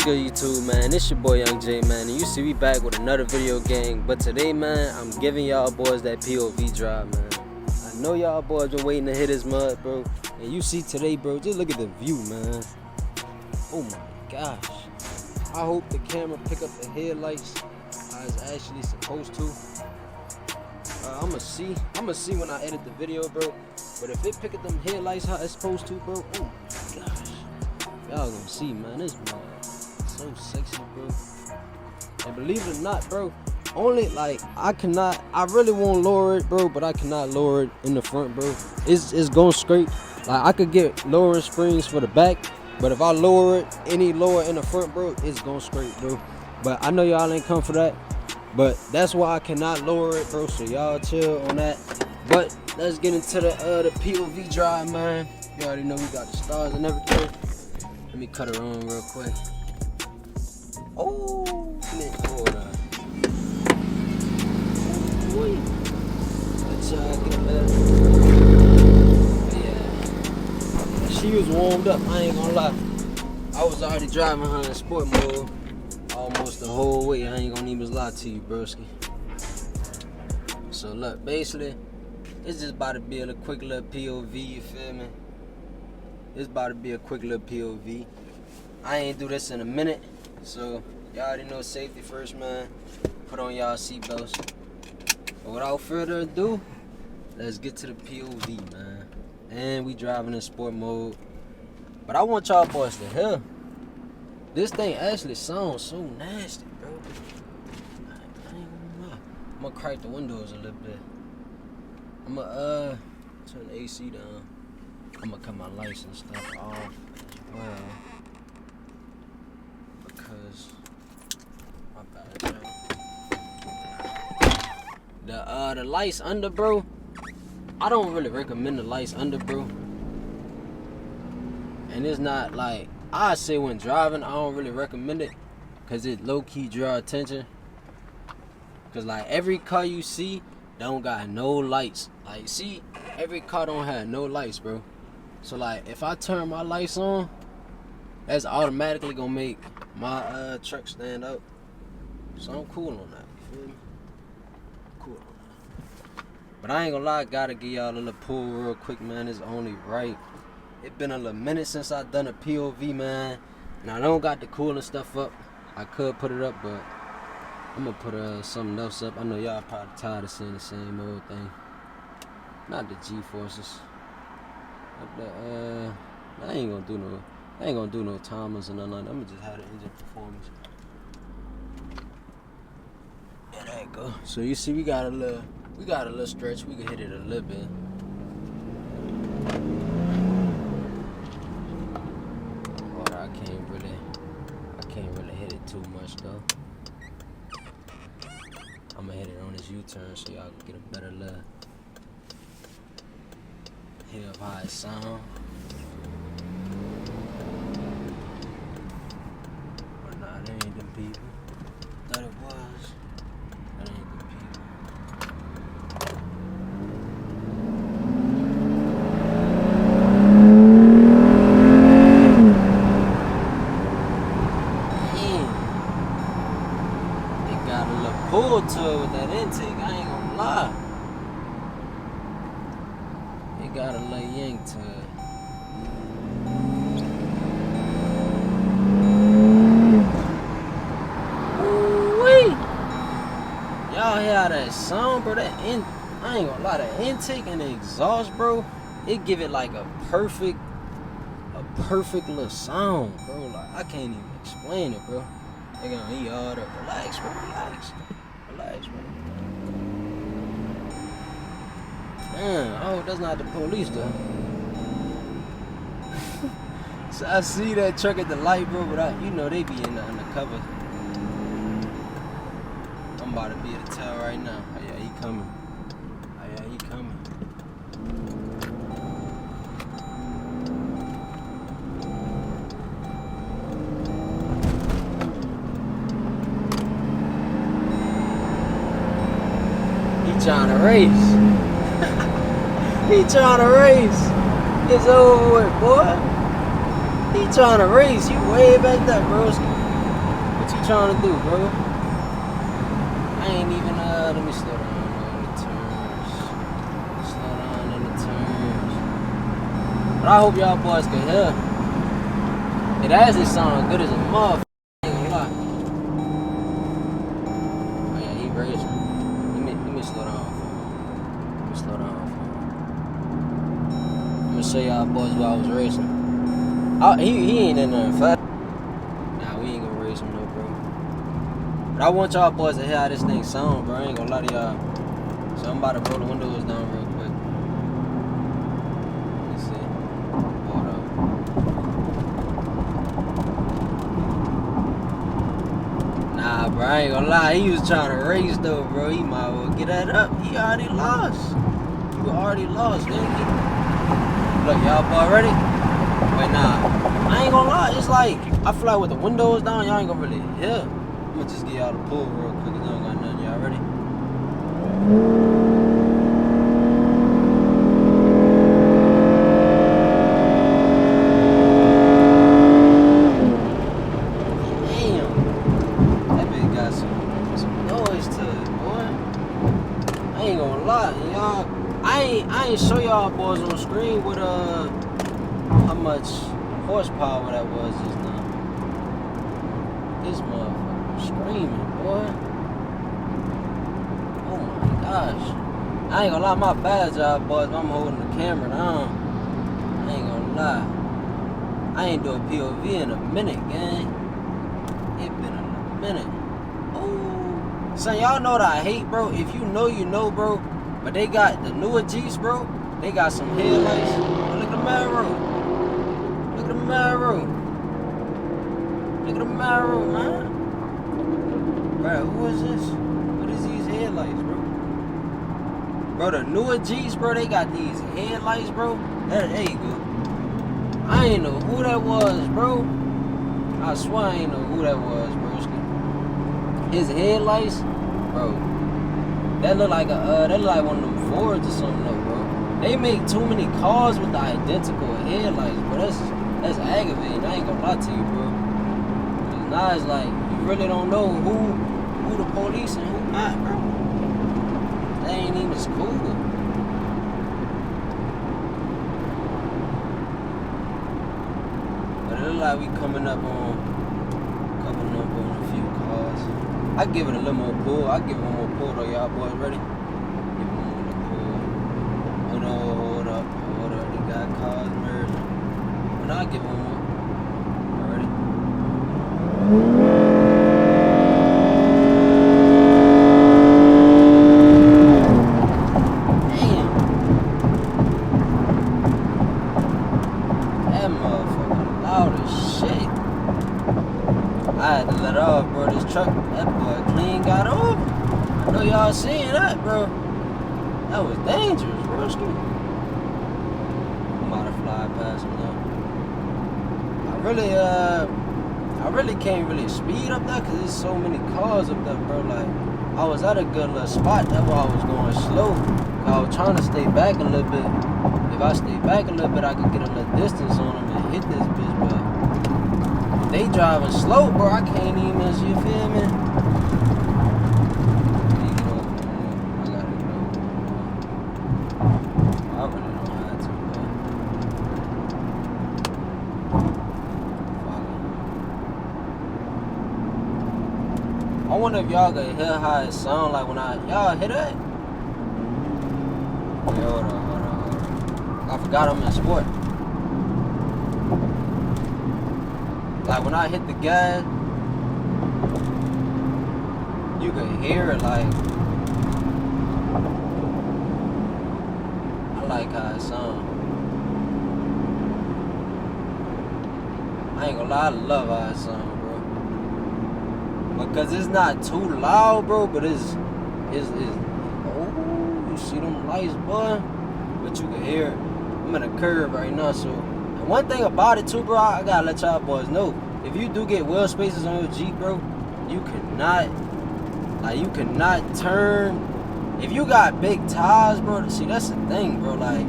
good, YouTube, man? It's your boy Young J, man, and you see we back with another video gang. But today, man, I'm giving y'all boys that POV drive, man. I know y'all boys been waiting to hit this mud, bro. And you see today, bro, just look at the view, man. Oh my gosh. I hope the camera pick up the headlights how it's actually supposed to. I'ma see when I edit the video, bro. But if it pick up them headlights how it's supposed to, bro, oh my gosh. Y'all gonna see, man, this mud so sexy, bro. And believe it or not, bro, only like I really won't lower it, bro, but I cannot lower it in the front, bro. It's going straight. Like I could get lowering springs for the back, but if I lower it any lower in the front, bro, it's going straight, bro. But I know y'all ain't come for that, but that's why I cannot lower it, bro. So y'all chill on that. But let's get into the POV drive, man. You already know we got the stars and everything. Let me cut her on real quick. Oh, man, hold on. Let's get a better. Yeah. She was warmed up, I ain't gonna lie. I was already driving her in sport mode almost the whole way. I ain't gonna even lie to you, broski. So look, basically, it's just about to be a quick little POV, you feel me? It's about to be a quick little POV. I ain't do this in a minute, so y'all already know safety first, man. Put on y'all seatbelts. But without further ado, let's get to the POV, man. And we driving in sport mode. But I want y'all boys to hear. This thing actually sounds so nasty, bro. I ain't gonna lie. I'm gonna crack the windows a little bit. I'm gonna turn the AC down. I'm gonna cut my lights and stuff off as well, because my bad. The lights under, bro. I don't really recommend the lights under, bro. And it's not like I say when driving, I don't really recommend it, cause it low key draw attention. Cause like every car you see don't got no lights. Like see, every car don't have no lights, bro. So like if I turn my lights on, that's automatically gonna make my truck stand up. So I'm cool on that, you feel me? Cool on that. But I ain't gonna lie, gotta give y'all a little pull real quick, man. It's only right. It been a little minute since I done a POV, man. And I don't got the cooling stuff up. I could put it up, but I'm gonna put something else up. I know y'all probably tired of seeing the same old thing. Not the G-forces. But I ain't gonna do no timers or nothing like that. I'm gonna just have the engine performance. Yeah, there you go. So you see we got a little stretch. We can hit it a little bit. But I can't really hit it too much though. I'm gonna hit it on this U-turn so y'all can get a better look. Hear how it sound. But nah, that ain't them people. Thought it was. That ain't them people. Man. It got a little pull to it with that intake, I ain't gonna lie. Got a little yank to it. Ooh-wee. Y'all hear that sound, bro? I ain't gonna lie, the intake and the exhaust, bro, it give it like a perfect little sound, bro. Like I can't even explain it, bro. They gonna eat all that. Relax, bro. Relax, bro. Man, oh, that's not the police though. So I see that truck at the light, bro, but you know they be in the undercover. I'm about to be at the tail right now. Oh yeah, he coming. He trying to race. He trying to race. It's over with, boy. He trying to race. You way back there, broski. you trying to do, bro? I ain't even, let me slow down on the turns. Slow down on the turns. But I hope y'all boys can hear. It actually sound good as a motherfucker. I ain't gonna lie. Oh yeah, he racing. Let me slow down for him. Let me slow down for him. I'm gonna show y'all boys while I was racing. He ain't in there fast. Nah, we ain't gonna race him though, bro. But I want y'all boys to hear how this thing sound, bro. I ain't gonna lie to y'all. So I'm about to roll the windows down real quick. Let's see. Hold up. Nah, bro, I ain't gonna lie. He was trying to race though, bro. He might well get that up. He already lost. You already lost, nigga. Look, y'all boy ready? Wait, nah. I ain't gonna lie. It's like, I feel like with the windows down, y'all ain't gonna really hear. I'm gonna just get y'all the pull real quick. Cause I don't got nothing. Y'all ready? Damn. That bitch got some noise to it, boy. I ain't gonna lie, y'all. I ain't show y'all boys on screen with how much horsepower that was just now. This motherfucker screaming, boy. Oh my gosh. I ain't gonna lie, my bad y'all boys. I'm holding the camera down. I ain't gonna lie. I ain't do a POV in a minute, gang. It been a minute. Oh, son, y'all know what I hate, bro. If you know, you know, bro. But they got the newer Jeeps, bro. They got some headlights. Oh, look at the mirror. Look at the mirror. Look at the mirror, man. Bro, who is this? What is these headlights, bro? Bro, the newer Jeeps, bro, they got these headlights, bro. There you go. I ain't know who that was, bro. I swear I ain't know who that was, bro. His headlights, bro. That look like one of them Fords or something, though, bro. They make too many cars with the identical headlights, bro. That's aggravating. I ain't gonna lie to you, bro. Cause now it's like you really don't know who the police and who not, bro. That ain't even cool. But it look like we coming up on a few cars. I give it a little more pull. I give it one more pull though, y'all boys ready? Give it one more pull. Hold up. They got cars merging. But I'll give it one more. Ready? Damn. That motherfucker loud as shit. I had to let off, bro. This truck, that boy clean got off. I know y'all seeing that, bro. That was dangerous, bro. I'm about to fly past him now. I really can't really speed up there because there's so many cars up there, bro. Like, I was at a good little spot. That's why I was going slow. I was trying to stay back a little bit. If I stay back a little bit, I could get a little distance on them and hit this bitch, but they driving slow, bro. I can't even miss, you feel me? I gotta go. I really don't have to, bro. I wonder if y'all can hear how it sound like when y'all hear that? Wait, hold on. I forgot I'm in sport. Like when I hit the gas, you can hear it. Like, I like how it sounds. I ain't gonna lie, I love how it sounds, bro. Because it's not too loud, bro, but it's oh, you see them lights, boy? But you can hear it. I'm in a curve right now, so. And one thing about it too, bro, I gotta let y'all boys know. If you do get wheel spaces on your Jeep, bro, you cannot turn. If you got big tires, bro, see, that's the thing, bro. Like,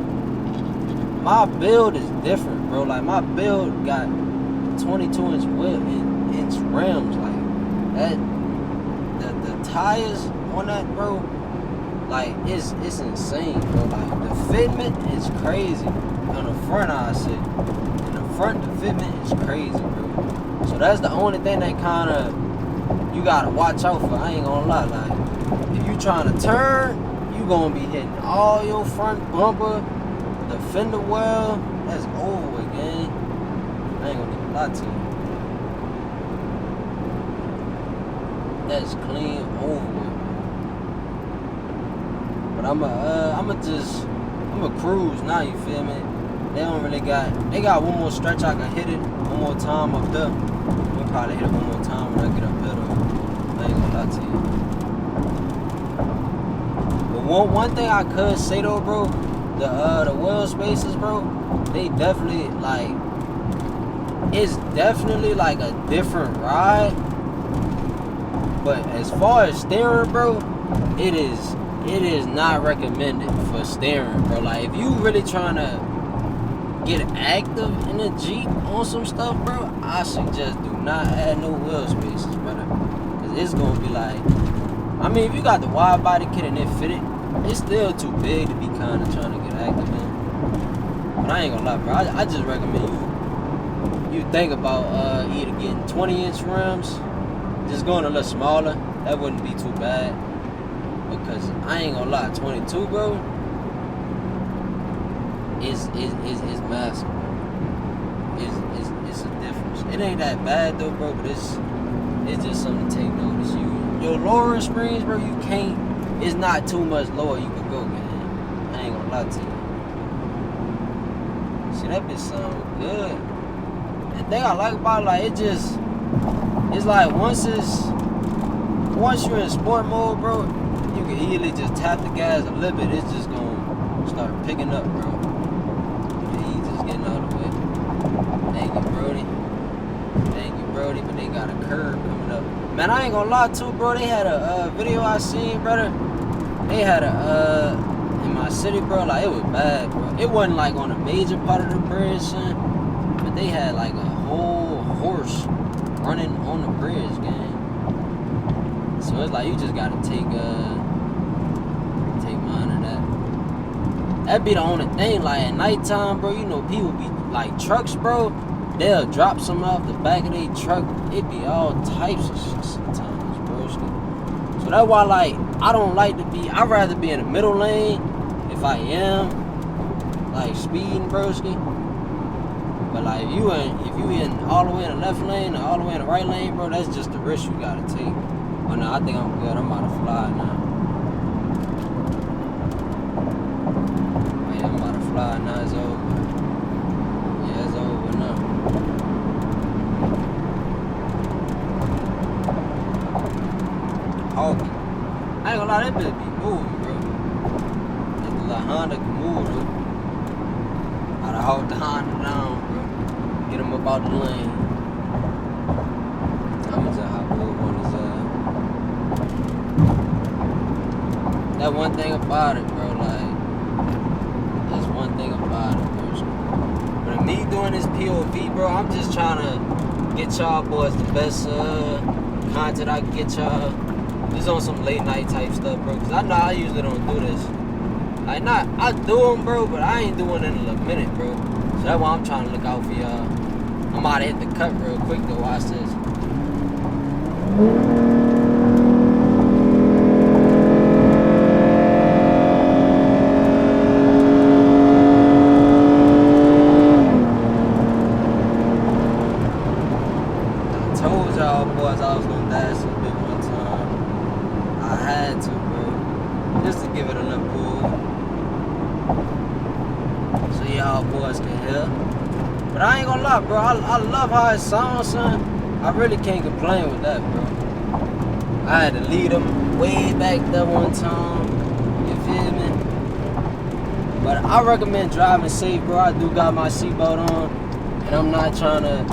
my build is different, bro. Like, my build got 22-inch rims. Like, That the tires on that, bro, like it's insane, bro. Like the fitment is crazy. On the front, I say, in the front, the fitment is crazy, bro. So that's the only thing that kind of you gotta watch out for. I ain't gonna lie, like if you trying to turn, you gonna be hitting all your front bumper, the fender well. That's over with, gang. I ain't gonna even lie to you. That's clean over with. But I'ma cruise now, you feel me? They got one more stretch I can hit it one more time up there. We'll probably hit it one more time when I get up there though. I ain't gonna lie to you. But one thing I could say though, bro, the wheel spaces, bro, they definitely like, it's definitely like a different ride. But as far as steering, bro, it is not recommended for steering, bro. Like if you really trying to get active in a Jeep on some stuff, bro, I suggest do not add no wheel spaces, brother. Cause it's gonna be like, I mean, if you got the wide body kit and it fitted, it's still too big to be kind of trying to get active in. But I ain't gonna lie, bro. I just recommend you think about either getting 20-inch rims, just going a little smaller. That wouldn't be too bad. Because I ain't gonna lie, 22, bro, is massive, bro. It's a difference. It ain't that bad though, bro, but it's just something to take notice. Your lowering springs, bro, you can't. It's not too much lower you could go, man. I ain't gonna lie to you. See, that bitch sound good. The thing I like about it, like it's like once you're in sport mode, bro, you can easily just tap the gas a little bit. It's just gonna start picking up, bro. He's just getting out of the way. Thank you, Brody. Thank you, Brody. But they got a curve coming up. Man, I ain't gonna lie too, bro. They had a video I seen, brother. They had in my city, bro. Like it was bad, bro. It wasn't like on a major part of the bridge, son. But they had like a whole horse running on the bridge, gang. So it's like you just gotta take mind of that. That'd be the only thing. Like at nighttime, bro, you know people be like trucks, bro. They'll drop some off the back of their truck. It be all types of shit sometimes, bro. So that's why, like, I don't like to be. I'd rather be in the middle lane if I am like speeding, broski. But like if you in all the way in the left lane or all the way in the right lane, bro, that's just the risk you gotta take. Oh no, I think I'm good. I'm about to fly now. Oh yeah, I'm about to fly now. It's over. Yeah, it's over now. Hawking. I ain't gonna lie, that bitch be moving, bro. That La Honda can move, though. I'd hold the Honda down, bro. Get him up out the lane. I'm gonna tell how cool one is. That one thing about it, bro, like, that's one thing about it, bro. But me doing this POV, bro, I'm just trying to get y'all boys the best content I can get y'all. Just on some late night type stuff, bro, because I know I usually don't do this. I do them, bro, but I ain't doing it in a minute, bro. So that's why I'm trying to look out for y'all. I'm about to hit the cut real quick, though. Watch this. Bro, I love how it sounds, son. I really can't complain with that, bro. I had to lead them way back that one time. You feel me? But I recommend driving safe, bro. I do got my seatbelt on, and I'm not trying to,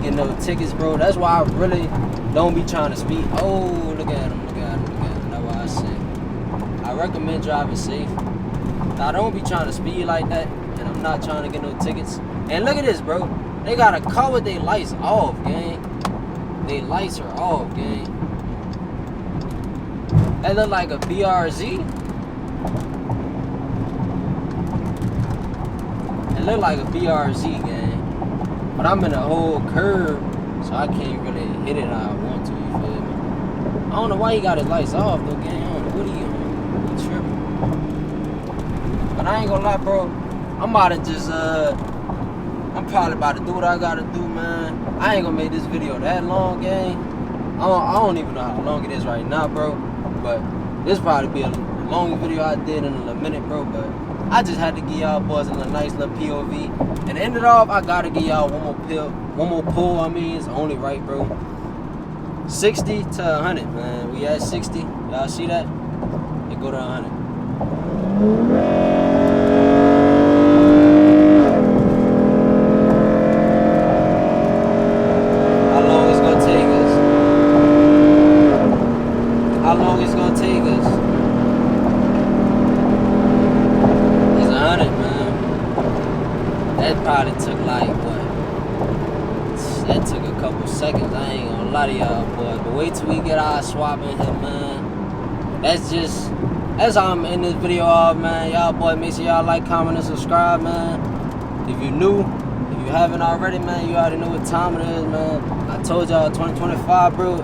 get no tickets, bro. That's why I really don't be trying to speed. Oh, look at him, look at him, look at him. That's why I said I recommend driving safe. I don't be trying to speed like that, and I'm not trying to get no tickets. And look at this, bro. They got a car with their lights off, gang. they lights are off, gang. That look like a BRZ. It look like a BRZ, gang. But I'm in a whole curve, so I can't really hit it how I want to, you feel me? I don't know why he got his lights off, though, gang. I don't know what he on. He tripping. But I ain't gonna lie, bro. I'm about to just, I'm probably about to do what I gotta do, man. I ain't gonna make this video that long, gang. I don't even know how long it is right now, bro. But this probably be a long video I did in a minute, bro. But I just had to give y'all boys a nice little POV. And to end it off, I gotta give y'all one more pull. I mean, it's only right, bro. 60 to 100, man. We at 60. Y'all see that? It go to 100. How long it's gonna take us? How long it's gonna take us? It's 100, man. That probably took like what? That took a couple seconds. I ain't gonna lie to y'all boys. But wait till we get our swap in here, man. That's how I'm in this video off, man. Y'all boys, make sure y'all like, comment, and subscribe, man. If you're new, if you haven't already, man, you already know what time it is, man. I told y'all 2025, bro.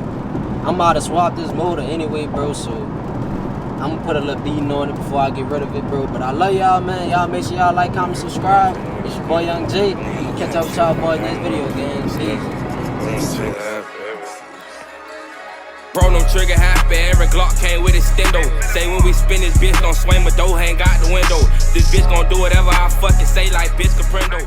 I'm about to swap this motor anyway, bro, so I'm gonna put a little beating on it before I get rid of it, bro. But I love y'all, man. Y'all make sure y'all like, comment, subscribe. It's your boy Young J. I'm gonna catch up with y'all boys next video, gang. See? Bro, them trigger happy, every Glock came with extendo. Say when we spin this bitch, don't swing my dough, hang out the window. This bitch gon' do whatever I fucking say, like bitch Caprendo.